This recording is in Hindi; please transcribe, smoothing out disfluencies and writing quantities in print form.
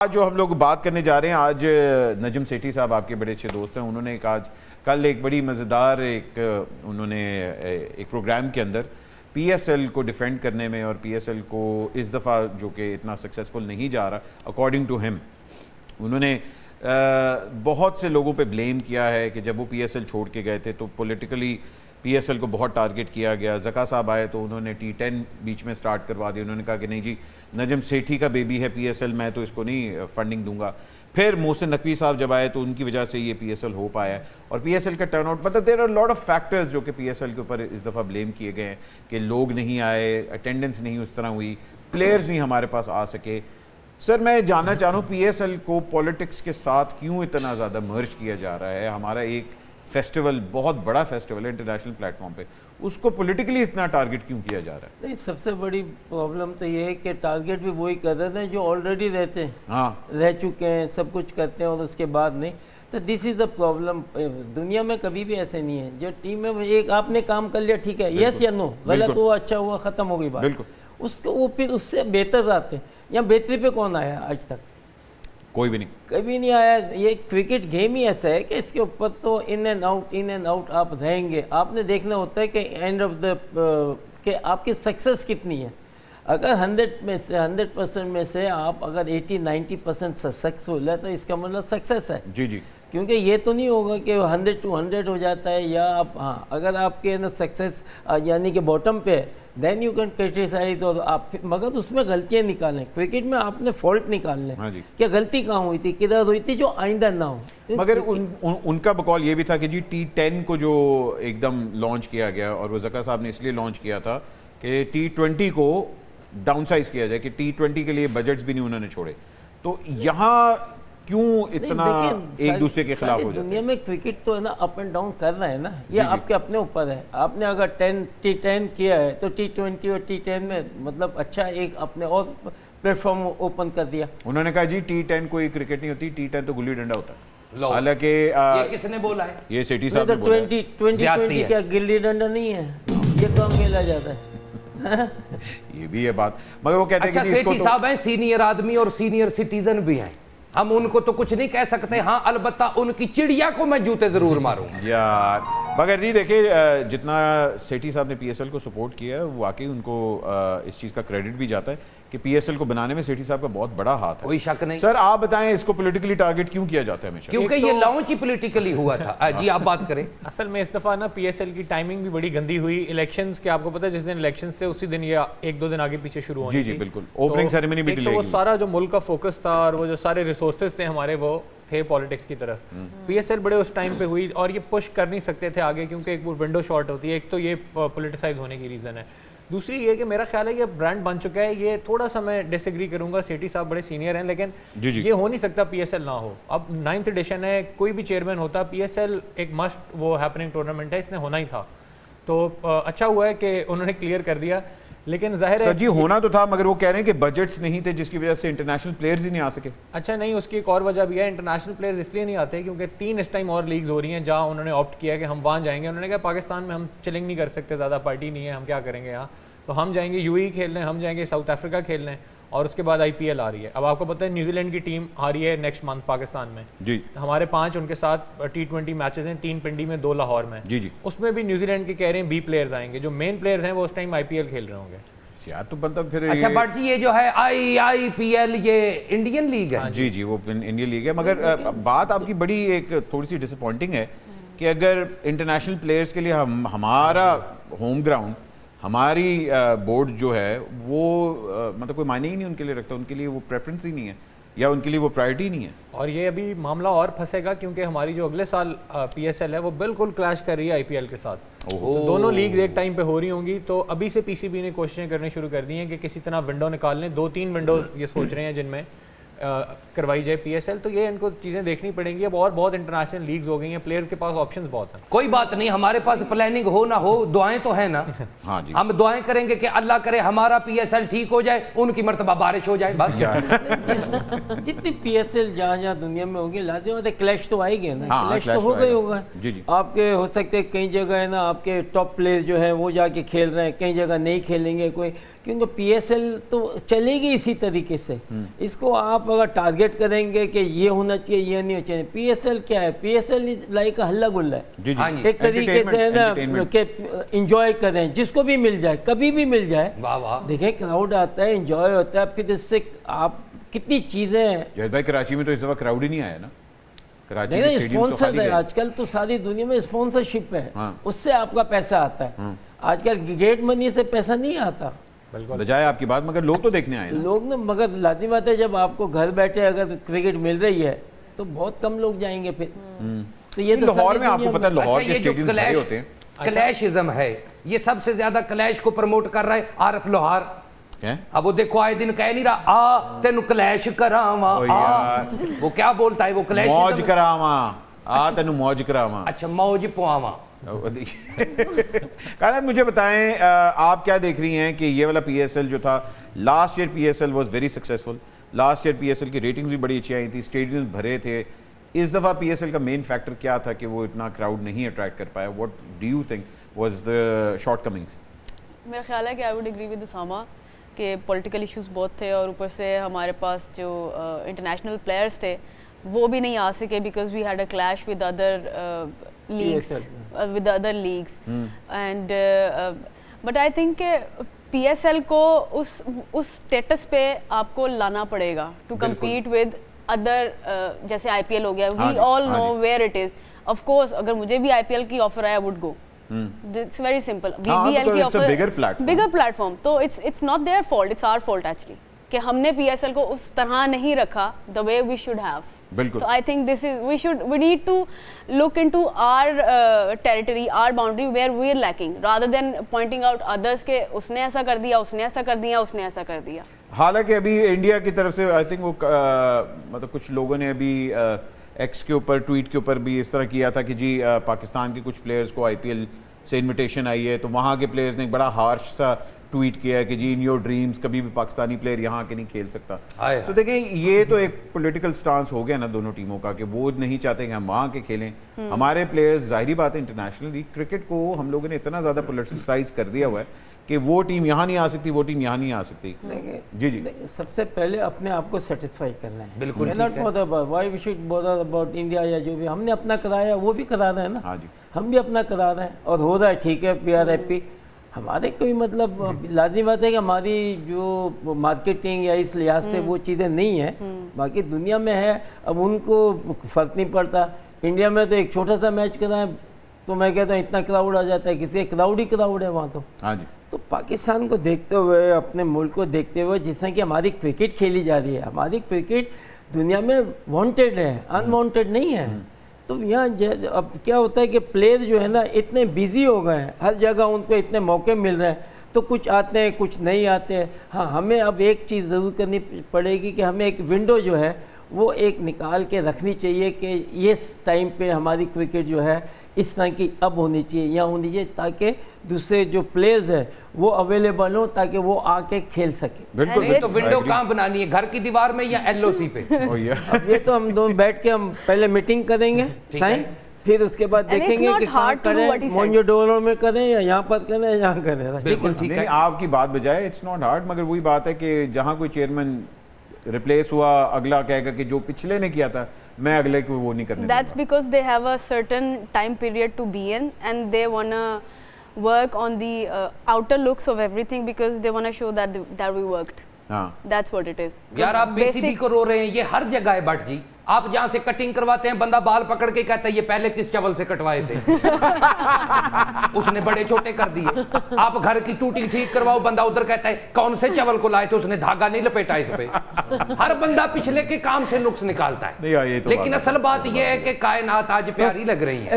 आज जो हम लोग बात करने जा रहे हैं, आज नजम सेठी साहब आपके बड़े अच्छे दोस्त हैं। उन्होंने कल एक बड़ी मज़ेदार उन्होंने एक प्रोग्राम के अंदर पीएसएल को डिफेंड करने में और पीएसएल को इस दफ़ा जो कि इतना सक्सेसफुल नहीं जा रहा अकॉर्डिंग टू हिम, उन्होंने बहुत से लोगों पे ब्लेम किया है कि जब वो पीएसएल छोड़ के गए थे तो पॉलिटिकली पीएसएल को बहुत टारगेट किया गया। ज़का साहब आए तो उन्होंने T10 बीच में स्टार्ट करवा दिया। उन्होंने कहा कि नहीं जी, नजम सेठी का बेबी है पीएसएल, मैं तो इसको नहीं फंडिंग दूंगा। फिर मोहसिन नकवी साहब जब आए तो उनकी वजह से ये पीएसएल हो पाया है। और पीएसएल का टर्नआउट, मतलब there are lot of factors जो कि पीएसएल के ऊपर इस दफ़ा ब्लेम किए गए हैं कि लोग नहीं आए, अटेंडेंस नहीं उस तरह हुई, प्लेयर्स नहीं हमारे पास आ सके। सर मैं जानना चाह रहा हूँ पीएसएल को पॉलिटिक्स के साथ क्यों इतना ज़्यादा मर्ज किया जा रहा है? हमारा एक फेस्टिवल, बहुत बड़ा फेस्टिवल है इंटरनेशनल प्लेटफॉर्म पे, उसको पॉलिटिकली इतना टारगेट क्यों किया जा रहा है? नहीं, सबसे बड़ी प्रॉब्लम तो ये है कि टारगेट भी वही कर रहे हैं जो ऑलरेडी रहते हैं, हाँ, रह चुके हैं, सब कुछ करते हैं और उसके बाद नहीं। तो दिस इज़ द प्रॉब्लम। दुनिया में कभी भी ऐसे नहीं है। जो टीम में एक आपने काम कर लिया, ठीक है, यस या नो, गलत हुआ अच्छा हुआ, ख़त्म हो गई बात। बिल्कुल। उसको वो फिर उससे बेहतर आते हैं। या बेहतरी पे कौन आया आज तक? कोई भी नहीं, कभी नहीं आया। ये क्रिकेट गेम ही ऐसा है कि इसके ऊपर तो इन एंड आउट आप रहेंगे। आपने देखना होता है कि एंड ऑफ द कि आपकी सक्सेस कितनी है। अगर 100% में से आप अगर 80-90% सक्सेसफुल है तो इसका मतलब सक्सेस है। जी जी, क्योंकि ये तो नहीं होगा कि 100-100 हो जाता है या आप, हाँ, अगर आपके ना सक्सेस यानी कि बॉटम पे है देन यू कैन क्रिटिसाइज और आप, मगर उसमें गलतियाँ निकालें। क्रिकेट में आपने फॉल्ट निकालने, हाँ जी, क्या गलती कहाँ हुई थी, किधर हुई थी, जो आइंदा ना हो। मगर उनका बकौल ये भी था कि जी T10 को जो एकदम लॉन्च किया गया, और वो ज़का साहब ने इसलिए लॉन्च किया था कि T20 को डाउनसाइज किया जाए, कि T20 के लिए बजट्स भी नहीं उन्होंने छोड़े। तो यहाँ क्यों इतना एक दूसरे के खिलाफ हो जाते हैं? दुनिया में क्रिकेट तो है ना, अप एंड डाउन कर रहा है ना, ये आपके अपने ऊपर है। आपने अगर T10 किया है तो T20 और T10 में मतलब अच्छा एक अपने और प्लेटफॉर्म ओपन कर दिया। उन्होंने कहा जी T10 कोई क्रिकेट नहीं होती, T10 तो गुल्ली डंडा होता है। हालांकि ये किसने बोला है? ये सेठी साहब ने तो बोला है। 20 क्या गिल्ली डंडा नहीं है, ये कहाँ खेला जाता है? ये भी है बात, मगर वो कहते हैं अच्छा, कि सेठी साहब हैं, सीनियर आदमी और सीनियर सिटीजन भी हैं, हम उनको तो कुछ नहीं कह सकते। हाँ, अलबत्ता उनकी चिड़िया को मैं जूते जरूर मारूंगा यार। मगर जी देखिए, जितना सेठी साहब ने पीएसएल को सपोर्ट किया है, वाकई उनको इस चीज़ का क्रेडिट भी जाता है कि पीएसएल को बनाने में सेठी साहब का बहुत बड़ा हाथ है। कोई शक नहीं। सर आप बताएं, इसको पॉलिटिकली टारगेट क्यों किया जाता है हमेशा? क्योंकि ये लॉन्च ही पॉलिटिकली हुआ था। जी आप बात करें। असल में इस दफ़ा ना पीएसएल की टाइमिंग भी बड़ी गंदी हुई। इलेक्शंस के, आपको पता है जिस दिन इलेक्शंस थे उसी दिन ये 1-2 दिन आगे पीछे शुरू होनी जी जी थी। बिल्कुल, ओपनिंग सेरेमनी भी डिले तो वो हुई। सारा जो मुल्क का फोकस था और वो जो सारे रिसोर्सेज थे हमारे, वो थे पॉलिटिक्स की तरफ। पीएसएल बड़े उस टाइम पे हुई और ये पुश कर नहीं सकते थे आगे, क्योंकि एक वो विंडो शॉर्ट होती है। एक तो ये पॉलिटिसाइज होने की रीज़न है। दूसरी ये कि मेरा ख्याल है ये ब्रांड बन चुका है। ये थोड़ा सा मैं डिसएग्री करूंगा, सेठी साहब बड़े सीनियर हैं, लेकिन ये हो नहीं सकता पीएसएल ना हो। अब 9th एडिशन है, कोई भी चेयरमैन होता, पीएसएल एक मस्ट वो हैपनिंग टूर्नामेंट है, इसने होना ही था। तो अच्छा हुआ है कि उन्होंने क्लियर कर दिया, लेकिन जाहिर है जी होना तो था, मगर वो कह रहे हैं कि बजट्स नहीं थे जिसकी वजह से इंटरनेशनल प्लेयर्स ही नहीं आ सके। अच्छा नहीं, उसकी एक और वजह भी है। इंटरनेशनल प्लेयर्स इसलिए नहीं आते क्योंकि 3 इस टाइम और लीग्स हो रही हैं जहां उन्होंने ऑप्ट किया कि हम वहां जाएंगे। उन्होंने कहा पाकिस्तान में हम चिलिंग नहीं कर सकते, ज़्यादा पार्टी नहीं है, हम क्या करेंगे यहाँ, तो हम जाएंगे यूएई खेलने, हम जाएंगे साउथ अफ्रीका खेलने, और उसके बाद आईपीएल आ रही है। अब आपको पता है न्यूजीलैंड की टीम आ रही है नेक्स्ट मंथ पाकिस्तान में जी। हमारे 5 उनके साथ T20 मैचेस हैं, 3 पिंडी में, 2 लाहौर में। जी जी, उसमें भी न्यूजीलैंड के कह रहे हैं बी प्लेयर्स आएंगे। जो मेन प्लेयर्स हैं वो उस टाइम आईपीएल खेल रहे होंगे यार। तो मतलब फिर अच्छा बट जी, ये जो है IPL ये इंडियन लीग है। जी जी, वो इंडियन लीग है, मगर बात आपकी बड़ी एक थोड़ी सी डिसअपॉइंटिंग है कि अगर इंटरनेशनल प्लेयर्स के लिए हमारा होम ग्राउंड, हमारी बोर्ड जो है वो मतलब कोई मायने ही नहीं उनके लिए रखता, उनके लिए वो प्रेफरेंस ही नहीं है या उनके लिए वो प्रायोरिटी नहीं है। और ये अभी मामला और फंसेगा क्योंकि हमारी जो अगले साल पीएसएल है वो बिल्कुल क्लैश कर रही है आईपीएल के साथ। तो दोनों लीग एक टाइम पे हो रही होंगी। तो अभी से पीसीबी ने कोशिशें करनी शुरू कर दी हैं कि किसी तरह विंडो निकाल लें। 2-3 विंडोज ये सोच रहे हैं जिनमें करवाई जाए पीएसएल। तो ये इनको चीज़ें देखनी पड़ेंगी। अब और बहुत इंटरनेशनल लीग्स हो गई हैं, प्लेयर्स के पास ऑप्शंस बहुत हैं। कोई बात नहीं, हमारे पास प्लानिंग हो ना हो, दुआएं तो है ना। हाँ जी, हम दुआएं करेंगे कि अल्लाह करे हमारा पीएसएल ठीक हो जाए, उनकी मर्तबा बारिश हो जाए, बस। जितनी पीएसएल जहाँ दुनिया में होगी लाजिम क्लैश तो आएगी ना। हाँ, क्लैश तो हो गई होगा। जी जी, आपके हो सकते कई जगह है ना, आपके टॉप प्लेयर्स जो है वो जाके खेल रहे हैं, कई जगह नहीं खेलेंगे कोई। क्योंकि PSL तो चलेगी इसी तरीके से। इसको आप अगर टारगेट करेंगे कि ये होना चाहिए, ये नहीं होना चाहिए, PSL क्या है? PSL लाइक हल्ला गुल्ला है, जी जी, हाँ जी। एक तरीके से है ना entertainment। कि इंजॉय करें, जिसको भी मिल जाए, कभी भी मिल जाए। वाह वाह। देखें क्राउड आता है, इंजॉय होता है, फिर इससे आप कितनी चीज़ें हैं। जयद भाई कराची में तो इस दफा क्राउड ही नहीं आया ना, कराची के नहीं, स्टेडियम तो स्पॉन्सर खाली है गए। आजकल तो सारी दुनिया में स्पॉन्सरशिप है, हाँ। उससे आपका पैसा आता है। आजकल गेट मनी से पैसा नहीं आता बजाय आपकी बात, मगर लोग तो देखने आए ना। लोग ना, मगर लाजमी बात है जब आपको घर बैठे अगर क्रिकेट मिल रही है तो बहुत कम लोग जाएंगे फिर। तो ये तो लाहौर सारी में आपको दुनिया पता है लाहौर अच्छा, के ये जो स्टेडियम भरे होते हैं। क्लैशिज्म है, ये सबसे ज्यादा क्लैश को प्रमोट कर रहा है आरफ लोहार। क्या? अब वो देखो आए दिन कह नहीं रहा आ तेनु क्लैश करावा ओ आ, यार। वो क्या बोलता है वो क्लैश? मौज करावा, आ तेनु मौज करावा। अच्छा मौज पुआवा। कायनात मुझे बताएं, आप क्या देख रही हैं कि ये वाला PSL जो था, last year PSL was very successful, last year PSL की रेटिंग्स भी बड़ी अच्छी आई थी, स्टेडियम भरे थे। इस दफ़ा PSL का मेन फैक्टर क्या था कि वो इतना क्राउड नहीं अट्रैक्ट कर पाया? What do you think was the shortcomings? मेरा ख्याल है कि I would agree with Usama कि पॉलिटिकल इश्यूज बहुत थे और ऊपर से हमारे पास जो इंटरनेशनल प्लेयर्स थे वो भी नहीं आ सके because we had a clash with other leagues, with other leagues and but I think के PSL को उस स्टेटस पे आपको लाना पड़ेगा टू कम्पीट विद अदर, जैसे IPL हो गया, we all know where it is. Of course अगर मुझे भी IPL की ऑफर आया, would go. It's very simple. BBL की ऑफर, bigger platform, तो it's not their fault, it's our fault actually कि हमने PSL को उस तरह नहीं रखा the way we should have. बिल्कुल। तो I think this is we need to look into our territory, our boundary where we are lacking, rather than pointing out others के उसने ऐसा कर दिया, उसने ऐसा कर दिया, उसने ऐसा कर दिया। हालांकि अभी इंडिया की तरफ से आई थिंक वो मतलब कुछ लोगों ने अभी एक्स के ऊपर, ट्वीट के ऊपर भी इस तरह किया था कि जी पाकिस्तान के कुछ प्लेयर्स को IPL से इनविटेशन आई है, तो वहाँ के प्लेयर्स ने एक बड़ा हार्श सा ट्वीट किया है कि जी इन योर ड्रीम्स कभी भी पाकिस्तानी प्लेयर यहाँ के नहीं खेल सकता। तो देखें ये तो एक पॉलिटिकल स्टांस हो गया ना दोनों टीमों का कि वो नहीं चाहते कि हम वहाँ के खेलें। हमारे प्लेयर्स, जाहिर बात है इंटरनेशनली क्रिकेट को हम लोगों ने इतना ज़्यादा पोलिटिसाइज कर दिया हुआ है कि वो टीम यहाँ नहीं आ सकती, वो टीम यहाँ नहीं आ सकती। जी जी, सबसे पहले अपने आप को सेटिस्फाई करना है। बिल्कुल not why we should bother about India या जो भी हमने अपना कराया वो भी करा रहे हैं ना। हाँ जी, हम भी अपना करा रहे हैं और हो रहा है, ठीक है, वी आर हैप्पी। हमारे कोई मतलब लाजिम बात है कि हमारी जो मार्केटिंग या इस लिहाज से वो चीज़ें नहीं है, बाकी दुनिया में है। अब उनको फ़र्क नहीं पड़ता। इंडिया में तो एक छोटा सा मैच कराएं तो मैं कहता हूँ इतना क्राउड आ जाता है, किसी क्राउड ही क्राउड है वहाँ तो। हाँ जी। तो पाकिस्तान को देखते हुए, अपने मुल्क को देखते हुए, जिस तरह की हमारी क्रिकेट खेली जा रही है, हमारी क्रिकेट दुनिया में वांटेड है, अनवांटेड नहीं है। तो यहाँ अब क्या होता है कि प्लेयर जो है ना इतने बिजी हो गए हैं, हर जगह उनको इतने मौके मिल रहे हैं, तो कुछ आते हैं कुछ नहीं आते हैं। हाँ, हमें अब एक चीज़ ज़रूर करनी पड़ेगी कि हमें एक विंडो जो है वो एक निकाल के रखनी चाहिए कि ये टाइम पे हमारी क्रिकेट जो है इस तरह की अब होनी चाहिए, यहाँ होनी चाहिए, ताकि दूसरे जो प्लेयर्स हैं वो अवेलेबल हो, ताकि वो आके खेल सके। बिल्कुल। तो विंडो कहाँ बनानी है, घर की दीवार में या LOC पे? अब ये तो हम दोनों बैठ के हम पहले मीटिंग करेंगे साइन, फिर उसके बाद देखेंगे कि कहाँ करें, मोइनजोदड़ो में करें या यहाँ पर करें या यहाँ करें। बिल्कुल ठीक है। आपकी बात बजाय इट्स नॉट हार्ड, मगर वही बात है कि जहाँ कोई चेयरमैन रिप्लेस हुआ, अगला कहेगा कि जो पिछले ने किया था मैं अगले को वो नहीं करने दूंगा। That's because they have a certain time period to be in and they wanna work on the outer looks of everything because they wanna show that we worked. हाँ, That's what it is. यार आप PCB को रो रहे हैं, ये हर जगह है भट्ट जी। आप जहाँ से कटिंग करवाते हैं बंदा बाल पकड़ के कहता है ये पहले किस चवल से कटवाए थे उसने बड़े छोटे कर दिए। आप घर की टूटी ठीक करवाओ, बंदा उधर कहता है कौन से चवल को लाए थे, उसने धागा नहीं लपेटा इस पे। हर बंदा पिछले के काम से नुक्स निकालता है। नहीं, ये तो लेकिन असल बात यह है कि कायनात आज प्यारी लग रही है।